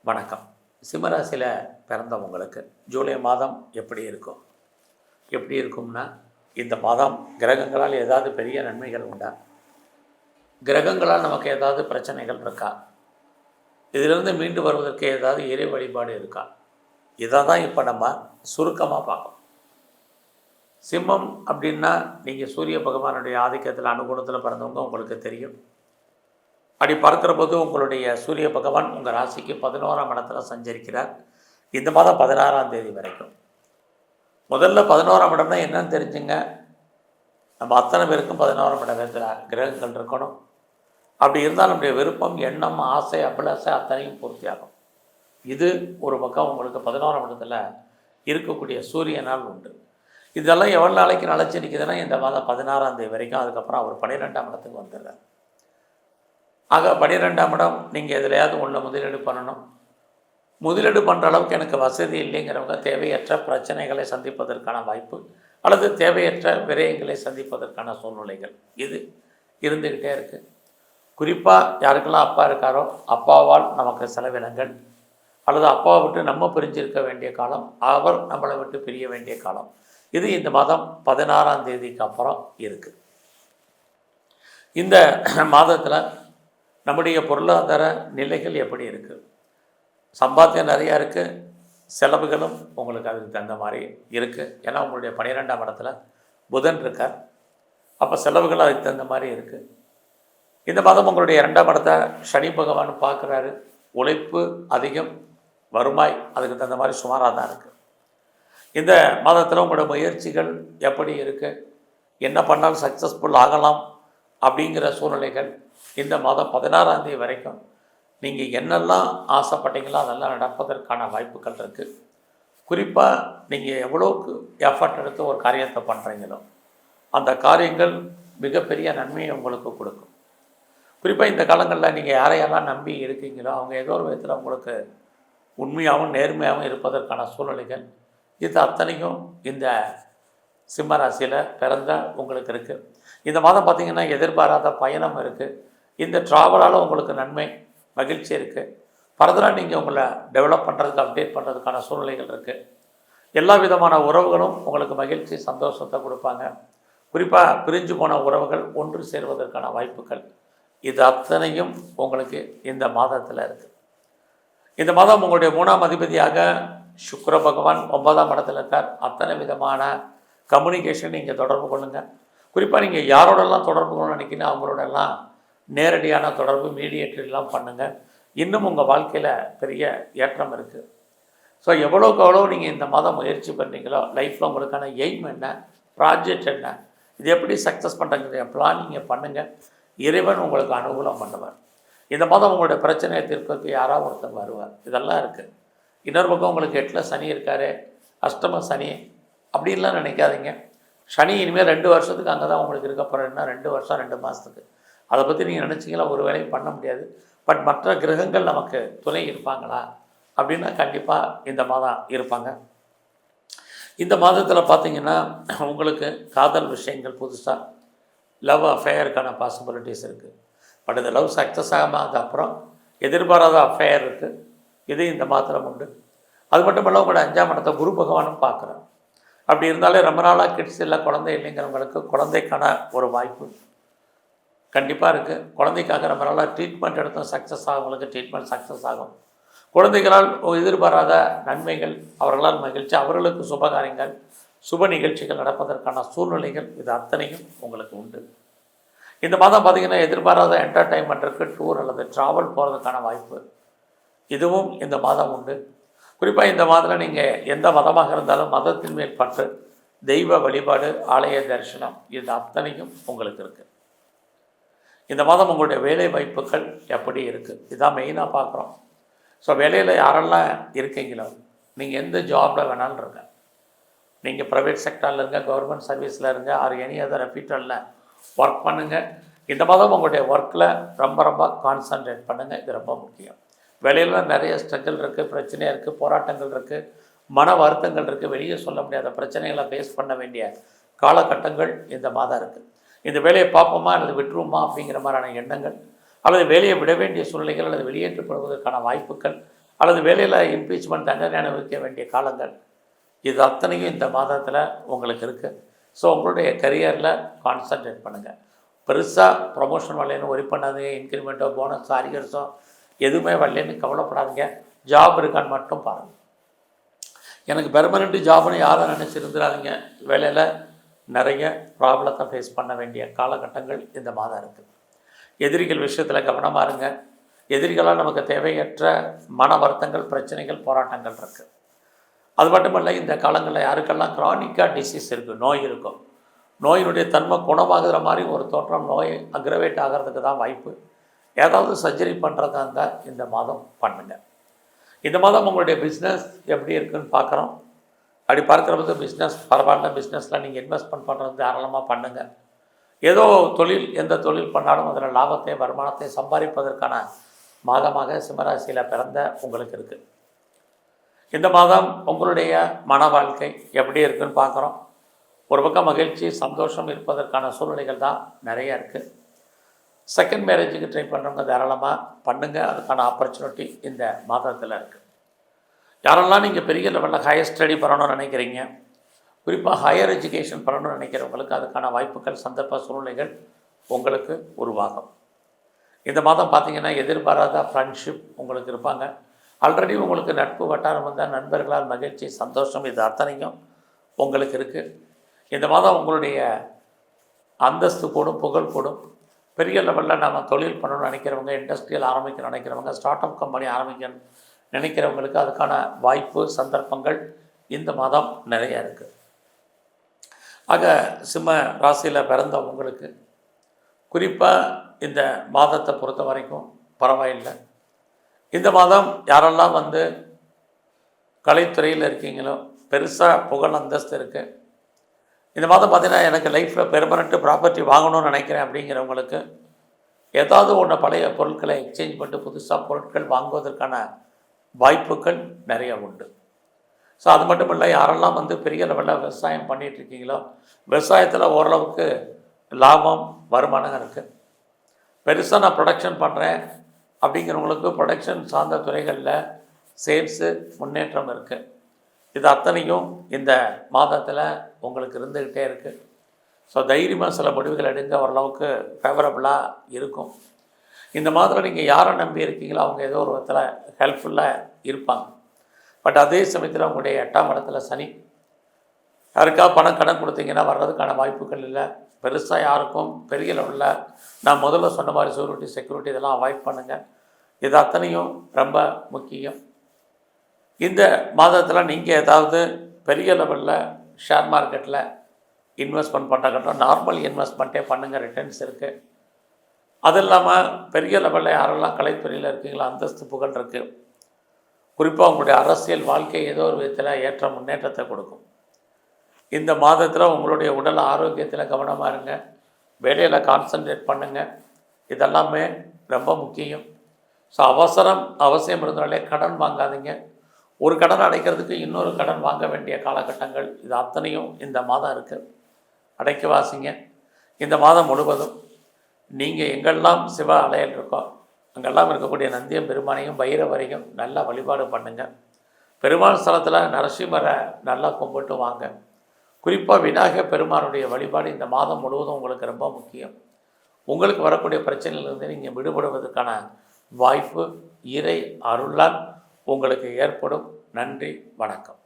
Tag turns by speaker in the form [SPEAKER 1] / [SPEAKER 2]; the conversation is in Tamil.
[SPEAKER 1] வணக்கம். சிம்மராசியில் பிறந்தவங்களுக்கு ஜூலை மாதம் எப்படி இருக்கும்? எப்படி இருக்கும்னா, இந்த மாதம் கிரகங்களால் ஏதாவது பெரிய நன்மைகள் உண்டா? கிரகங்களால் நமக்கு ஏதாவது பிரச்சனைகள் இருக்கா? இதிலிருந்து மீண்டு வருவதற்கு ஏதாவது இறை வழிபாடு இருக்கா? இதை தான் இப்போ நம்ம சுருக்கமாக பார்க்கணும். சிம்மம் அப்படின்னா, நீங்கள் சூரிய பகவானுடைய ஆதிக்கத்தில் அனுகூலத்தில் பிறந்தவங்க உங்களுக்கு தெரியும். அப்படி பார்க்குற போது உங்களுடைய சூரிய பகவான் உங்கள் ராசிக்கு 11ஆம் இடத்துல சஞ்சரிக்கிறார். இந்த மாதம் 16ஆம் தேதி வரைக்கும். முதல்ல 11ஆம் இடம்னா என்னன்னு தெரிஞ்சுங்க. நம்ம அத்தனை பேருக்கும் 11ஆம் இடத்துல கிரகங்கள் இருக்கணும். அப்படி இருந்தால் நம்முடைய விருப்பம், எண்ணம், ஆசை, அபிலாசை அத்தனையும் பூர்த்தியாகும். இது ஒரு பக்கம் உங்களுக்கு 11ஆம் இடத்துல இருக்கக்கூடிய சூரியனால் உண்டு. இதெல்லாம் எவ்வளோ நாளைக்கு நிலச்சி நிற்குதுன்னா, இந்த மாதம் 16ஆம் தேதி வரைக்கும். அதுக்கப்புறம் அவர் 12ஆம் இடத்துக்கு வந்துடுறார். ஆக 12ஆம் இடம், நீங்கள் எதுலையாவது ஒன்று முதலீடு பண்ணணும். முதலீடு பண்ணுற அளவுக்கு எனக்கு வசதி இல்லைங்கிறவங்க தேவையற்ற பிரச்சனைகளை சந்திப்பதற்கான வாய்ப்பு, அல்லது தேவையற்ற விரயங்களை சந்திப்பதற்கான சூழ்நிலைகள் இது இருந்துக்கிட்டே இருக்குது. குறிப்பாக யாருக்கெல்லாம் அப்பா இருக்காரோ, அப்பாவால் நமக்கு செலவினங்கள், அல்லது அப்பாவை விட்டு நம்ம பிரிஞ்சிருக்க வேண்டிய காலம், அவர் நம்மளை விட்டு பிரிய வேண்டிய காலம், இது இந்த மாதம் 16ஆம் தேதிக்கு அப்புறம் இருக்குது. இந்த மாதத்தில் நம்முடைய பொருளாதார நிலைகள் எப்படி இருக்குது? சம்பாத்தியம் நிறையா இருக்குது, செலவுகளும் உங்களுக்கு அதுக்கு தகுந்த மாதிரி இருக்குது. ஏன்னா உங்களுடைய 12ஆம் இடத்துல புதன் இருக்கார். அப்போ செலவுகள் அதுக்கு தகுந்த மாதிரி இருக்குது. இந்த மாதம் உங்களுடைய 2ஆம் இடத்தை சனி பகவான் பார்க்குறாரு. உழைப்பு அதிகம், வருமாய் அதுக்கு தகுந்த மாதிரி சுமாராக தான் இருக்குது. இந்த மாதத்தில் உங்களோட முயற்சிகள் எப்படி இருக்குது, என்ன பண்ணாலும் சக்ஸஸ்ஃபுல் ஆகலாம் அப்படிங்கிற சூழ்நிலைகள் இந்த மாதம் 16ஆம் தேதி வரைக்கும் நீங்கள் என்னெல்லாம் ஆசைப்பட்டீங்களோ அதெல்லாம் நடப்பதற்கான வாய்ப்புகள் இருக்குது. குறிப்பாக நீங்கள் எவ்வளோக்கு எஃபர்ட் எடுத்து ஒரு காரியத்தை பண்ணுறீங்களோ அந்த காரியங்கள் மிகப்பெரிய நன்மையை உங்களுக்கு கொடுக்கும். குறிப்பாக இந்த காலங்களில் நீங்கள் யாரையெல்லாம் நம்பி இருக்கீங்களோ அவங்க ஏதோ ஒரு விதத்தில் உங்களுக்கு உண்மையாகவும் நேர்மையாகவும் இருப்பதற்கான சூழ்நிலைகள் இது அத்தனையும் இந்த சிம்ம ராசியில் பிறந்த உங்களுக்கு இருக்குது. இந்த மாதம் பார்த்திங்கன்னா எதிர்பாராத பயணம் இருக்குது. இந்த ட்ராவலால் உங்களுக்கு நன்மை, மகிழ்ச்சி இருக்குது. ஃபர்தராக நீங்கள் உங்களை டெவலப் பண்ணுறதுக்கு, அப்டேட் பண்ணுறதுக்கான சூழ்நிலைகள் இருக்குது. எல்லா விதமான உறவுகளும் உங்களுக்கு மகிழ்ச்சி, சந்தோஷத்தை கொடுப்பாங்க. குறிப்பாக பிரிஞ்சு போன உறவுகள் ஒன்று சேர்வதற்கான வாய்ப்புகள் இது அத்தனையும் உங்களுக்கு இந்த மாதத்தில் இருக்குது. இந்த மாதம் உங்களுடைய 3ஆம் அதிபதியாக சுக்கிர பகவான் 9ஆம் இடத்துல இருக்கார். அத்தனை விதமான கம்யூனிகேஷன் நீங்கள் தொடர்பு கொள்ளுங்கள். குறிப்பாக நீங்கள் யாரோடெல்லாம் தொடர்பு கொள்ளணும்னு நினைக்கிறீங்க அவங்களோடெல்லாம் நேரடியான தொடர்பு, மீடியேட்டர்லாம் பண்ணுங்கள். இன்னும் உங்கள் வாழ்க்கையில் பெரிய ஏற்றம் இருக்குது. ஸோ எவ்வளோக்கு எவ்வளோ நீங்கள் இந்த மாதம் முயற்சி பண்ணுறீங்களோ, லைஃப்பில் உங்களுக்கான எய்ம் என்ன, ப்ராஜெக்ட் என்ன, இது எப்படி சக்ஸஸ் பண்ணுறீங்க பிளானிங்கை பண்ணுங்கள். இறைவன் உங்களுக்கு அனுகூலம் பண்ணுவார். இந்த மாதம் உங்களுடைய பிரச்சனையை தீர்ப்பதற்கு யாராவது ஒருத்தர் வருவார். இதெல்லாம் இருக்குது. இன்னொரு பக்கம் உங்களுக்கு 8ல் சனி இருக்கார், அஷ்டம சனி அப்படின்லாம் நினைக்காதீங்க. சனி இனிமேல் 2 வருஷத்துக்கு அங்கே தான் உங்களுக்கு இருக்க போகிறேன்னா 2 வருஷம் 2 மாதத்துக்கு. அதை பற்றி நீங்கள் நினச்சிங்களா ஒரு வேலையும் பண்ண முடியாது. பட் மற்ற கிரகங்கள் நமக்கு துணை இருப்பாங்களா அப்படின்னா கண்டிப்பாக இந்த மாதம் இருப்பாங்க. இந்த மாதத்தில் பார்த்திங்கன்னா உங்களுக்கு காதல் விஷயங்கள், புதுசாக லவ் அஃபேருக்கான பாசிபிலிட்டிஸ் இருக்குது. பட் இந்த லவ் சக்ஸஸ் ஆகாமல் அப்புறம் எதிர்பாராத அஃபேர் இருக்குது. இது இந்த மாதத்தில் உண்டு. அது மட்டும் இல்லை, உங்களோட 5ஆம் இடத்தை குரு பகவானும் பார்க்குறேன். அப்படி இருந்தாலே ரொம்ப நாளாக கிட்ஸ் இல்லை, குழந்தை இல்லைங்கிறவங்களுக்கு குழந்தைக்கான ஒரு வாய்ப்பு கண்டிப்பாக இருக்குது. குழந்தைக்காக ரொம்ப நாளாக ட்ரீட்மெண்ட் எடுத்தும் சக்ஸஸ் ஆகவங்களுக்கு ட்ரீட்மெண்ட் சக்ஸஸ் ஆகும். குழந்தைகளால் எதிர்பாராத நன்மைகள், அவர்களால் மகிழ்ச்சி, அவர்களுக்கு சுபகாரியங்கள், சுப நிகழ்ச்சிகள் நடப்பதற்கான சூழ்நிலைகள் இது அத்தனையும் உங்களுக்கு உண்டு. இந்த மாதம் பார்த்திங்கன்னா எதிர்பாராத என்டர்டைன்மெண்ட்டுக்கு டூர் அல்லது ட்ராவல் போகிறதுக்கான வாய்ப்பு இதுவும் இந்த மாதம் உண்டு. குறிப்பாக இந்த மாதத்தில் நீங்கள் எந்த மதமாக இருந்தாலும் மதத்தின் மேல் பற்று, தெய்வ வழிபாடு, ஆலய தரிசனம் இது அத்தனையும் உங்களுக்கு இருக்குது. இந்த மாதம் உங்களுடைய வேலை வாய்ப்புகள் எப்படி இருக்குது இதான் மெயினாக பார்க்குறோம். ஸோ வேலையில் யாரெல்லாம் இருக்கீங்களோ, நீங்கள் எந்த ஜாபில் வேணாலும் இருங்க. நீங்கள் ப்ரைவேட் செக்டரில் இருங்க, கவர்மெண்ட் சர்வீஸில் இருங்க, ஆர் எனி அதர் ரெப்யூட்டரில் ஒர்க் பண்ணுங்கள். இந்த மாதம் உங்களுடைய ஒர்க்கில் ரொம்ப ரொம்ப கான்சன்ட்ரேட் பண்ணுங்கள். இது ரொம்ப முக்கியம். வேலையில் நிறைய ஸ்ட்ரகிள் இருக்குது, பிரச்சனையாக இருக்குது, போராட்டங்கள் இருக்குது, மன வருத்தங்கள் இருக்குது, வெளியே சொல்ல முடியாத பிரச்சனைகளை ஃபேஸ் பண்ண வேண்டிய காலகட்டங்கள் இந்த மாதம் இருக்குது. இந்த வேலையை பார்ப்போமா அல்லது விட்டுருவோமா அப்படிங்கிற மாதிரியான எண்ணங்கள், அல்லது வேலையை விட வேண்டிய சூழ்நிலைகள் அல்லது வெளியேற்றப்படுவதற்கான வாய்ப்புகள் அல்லது வேலையில் இம்பீச்மெண்ட் தண்டனை அனுபவிக்க வேண்டிய காலங்கள், இது அத்தனையும் இந்த மாதத்தில் உங்களுக்கு இருக்குது. ஸோ உங்களுடைய கரியரில் கான்சன்ட்ரேட் பண்ணுங்கள். பெருசாக ப்ரொமோஷன் வரலன்னு ஒரி பண்ணாதீங்க. இன்க்ரிமெண்ட்டோ போனஸோ அரியர்ஸோ எதுவுமே வரலன்னு கவலைப்படாதீங்க. ஜாப் இருக்கான்னு மட்டும் பாருங்கள். எனக்கு பெர்மனெண்ட் ஜாப்னு யாரும் நினச்சிருந்துடாதீங்க. வேலையில் நிறைய ப்ராப்ளத்தை ஃபேஸ் பண்ண வேண்டிய காலகட்டங்கள் இந்த மாதம் இருக்குது. எதிரிகள் விஷயத்தில் கவனமாக இருங்க. எதிரிகளால் நமக்கு தேவையற்ற மன வருத்தங்கள், பிரச்சனைகள், போராட்டங்கள் இருக்குது. அது மட்டுமல்ல, இந்த காலங்களில் யாருக்கெல்லாம் க்ரானிக்காக டிசீஸ் இருக்குது, நோய் இருக்கும், நோயினுடைய தன்மை குணமாகிற மாதிரி ஒரு தோற்றம், நோய் அக்ரவேட் ஆகிறதுக்கு தான் வாய்ப்பு. ஏதாவது சர்ஜரி பண்ணுறதா இருந்தால் இந்த மாதம் பண்ணுங்கள். இந்த மாதம் உங்களுடைய பிஸ்னஸ் எப்படி இருக்குதுன்னு பார்க்குறோம். அப்படி பார்க்குறப்பது பிஸ்னஸ் பரவாயில்ல, பிஸ்னஸில் நீங்கள் இன்வெஸ்ட்மெண்ட் பண்ணுறது தாராளமாக பண்ணுங்கள். ஏதோ தொழில், எந்த தொழில் பண்ணாலும் அதில் லாபத்தை, வருமானத்தை சம்பாதிப்பதற்கான மாதமாக சிம்மராசியில் பிறந்த உங்களுக்கு இருக்குது. இந்த மாதம் உங்களுடைய மன வாழ்க்கை எப்படி இருக்குதுன்னு பார்க்குறோம். ஒரு பக்கம் மகிழ்ச்சி, சந்தோஷம் இருப்பதற்கான சூழ்நிலைகள் தான் நிறைய இருக்குது. செகண்ட் மேரேஜுக்கு ட்ரை பண்ணுறவங்க தாராளமாக பண்ணுங்கள். அதுக்கான ஆப்பர்ச்சுனிட்டி இந்த மாதத்தில் இருக்குது. யாரெல்லாம் நீங்கள் பெரிய லெவலில் ஹையர் ஸ்டடி பண்ணணும்னு நினைக்கிறீங்க, குறிப்பாக ஹையர் எஜுகேஷன் பண்ணணும்னு நினைக்கிறவங்களுக்கு அதுக்கான வாய்ப்புகள், சந்தர்ப்ப சூழ்நிலைகள் உங்களுக்கு உருவாகும். இந்த மாதம் பார்த்திங்கன்னா எதிர்பாராத ஃப்ரெண்ட்ஷிப் உங்களுக்கு இருப்பாங்க. ஆல்ரெடி உங்களுக்கு நட்பு வட்டாரம் வந்தால் நண்பர்களால் மகிழ்ச்சி, சந்தோஷம், இது அத்தனையும் உங்களுக்கு இருக்குது. இந்த மாதம் உங்களுடைய அந்தஸ்து கூடும், புகழ் கூடும். பெரிய லெவலில் நம்ம தொழில் பண்ணணும்னு நினைக்கிறவங்க, இண்டஸ்ட்ரியல் ஆரம்பிக்க நினைக்கிறவங்க, ஸ்டார்ட் அப் கம்பெனி ஆரம்பிக்க நினைக்கிறவங்களுக்கு அதுக்கான வாய்ப்பு, சந்தர்ப்பங்கள் இந்த மாதம் நிறையா இருக்குது. ஆக சிம்ம ராசியில் பிறந்த உங்களுக்கு குறிப்பாக இந்த மாதத்தை பொறுத்த வரைக்கும் பரவாயில்லை. இந்த மாதம் யாரெல்லாம் கலைத்துறையில் இருக்கீங்களோ, பெருசாக புகழ் அந்தஸ்து இருக்குது. இந்த மாதம் பார்த்திங்கன்னா எனக்கு லைஃப்பில் பெர்மனெண்ட்டு ப்ராப்பர்ட்டி வாங்கணும்னு நினைக்கிறேன் அப்படிங்கிறவங்களுக்கு ஏதாவது ஒன்று பழைய பொருட்களை எக்ஸ்சேஞ்ச் பண்ணிட்டு புதுசாக பொருட்கள் வாங்குவதற்கான வாய்ப்புகள் நிறைய உண்டு. ஸோ அது மட்டும் இல்லை, யாரெல்லாம் பெரிய லெவலில் விவசாயம் பண்ணிகிட்ருக்கீங்களோ, விவசாயத்தில் ஓரளவுக்கு லாபம், வருமானம் இருக்குது. பெருசாக நான் ப்ரொடக்ஷன் பண்ணுறேன் அப்படிங்கிறவங்களுக்கு ப்ரொடக்ஷன் சார்ந்த துறைகளில் சேல்ஸு முன்னேற்றம் இருக்குது. இது அத்தனையும் இந்த மாதத்தில் உங்களுக்கு இருந்துக்கிட்டே இருக்குது. ஸோ தைரியமாக சில முடிவுகள் எடுங்க, ஓரளவுக்கு ஃபேவரபுளாக இருக்கும். இந்த மாதத்தில் நீங்கள் யாரை நம்பி இருக்கீங்களோ அவங்க ஏதோ ஒரு விதத்தில் ஹெல்ப்ஃபுல்லாக இருப்பாங்க. பட் அதே சமயத்தில் உங்களுடைய 8ஆம் இடத்துல சனி, யாருக்கா பணம் கடன் கொடுத்தீங்கன்னா வர்றதுக்கான வாய்ப்புகள் இல்லை. பெருசாக யாருக்கும் பெரிய லெவலில் நான் முதல்ல சொன்ன மாதிரி செக்யூரிட்டி இதெல்லாம் அவாய்ட் பண்ணுங்கள். இது அத்தனையும் ரொம்ப முக்கியம். இந்த மாதத்தில் நீங்கள் ஏதாவது பெரிய லெவலில் ஷேர் மார்க்கெட்டில் இன்வெஸ்ட்மெண்ட் பண்ணுறக்கட்டும், நார்மல் இன்வெஸ்ட்மெண்ட்டே பண்ணுங்கள், ரிட்டர்ன்ஸ் இருக்குது. அது இல்லாமல் பெரிய லெவலில் யாரெல்லாம் கலைத்துறையில் இருக்கீங்களோ அந்தஸ்து, புகழ் இருக்குது. குறிப்பாக உங்களுடைய அரசியல் வாழ்க்கை ஏதோ ஒரு விதத்தில் ஏற்ற முன்னேற்றத்தை கொடுக்கும். இந்த மாதத்தில் உங்களுடைய உடல் ஆரோக்கியத்தில் கவனமாக இருங்க, வேலையில் கான்சன்ட்ரேட் பண்ணுங்கள். இதெல்லாமே ரொம்ப முக்கியம். ஸோ அவசியம் இருந்தாலே கடன் வாங்காதீங்க. ஒரு கடன் அடைக்கிறதுக்கு இன்னொரு கடன் வாங்க வேண்டிய காலகட்டங்கள் இது அத்தனையும் இந்த மாதம் இருக்குது. அடைக்க வாசிங்க. இந்த மாதம் முழுவதும் நீங்கள் எங்கெல்லாம் சிவ ஆலயம் இருக்கோ அங்கெல்லாம் இருக்கக்கூடிய நந்தியம் பெருமானையும் பைரவரையும் நல்லா வழிபாடு பண்ணுங்கள். பெருமாள் ஸ்தலத்தில் நரசிம்மரை நல்லா கும்பிட்டு வாங்க. குறிப்பாக விநாயகர் பெருமானுடைய வழிபாடு இந்த மாதம் முழுவதும் உங்களுக்கு ரொம்ப முக்கியம். உங்களுக்கு வரக்கூடிய பிரச்சனையிலிருந்து நீங்கள் விடுபடுவதற்கான வாய்ப்பு இறை அருளால் உங்களுக்கு ஏற்படும். நன்றி, வணக்கம்.